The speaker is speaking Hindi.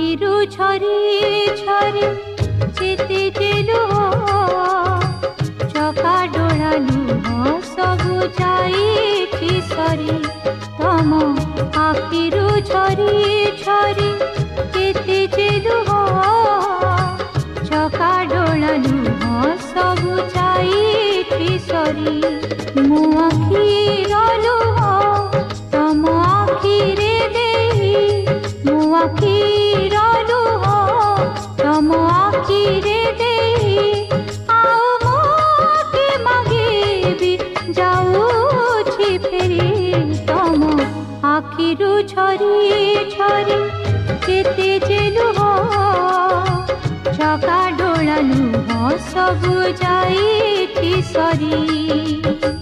आखिरु झरी झरी जेते जेलुह चका डोला लुह सबु जाई सरी तम आखिरु झरी झरी जेते जेलुह चका डोला लुह सबु जाई सरी मो आखिर लुह तम आखिरे देही मो आखिर लुह तम आखिरे देही आओ मोके मागेबी जाऊछि फेरी तम आखिरु झरी झरी केते जे लुह चका डोला लुह सबु जाई सरी।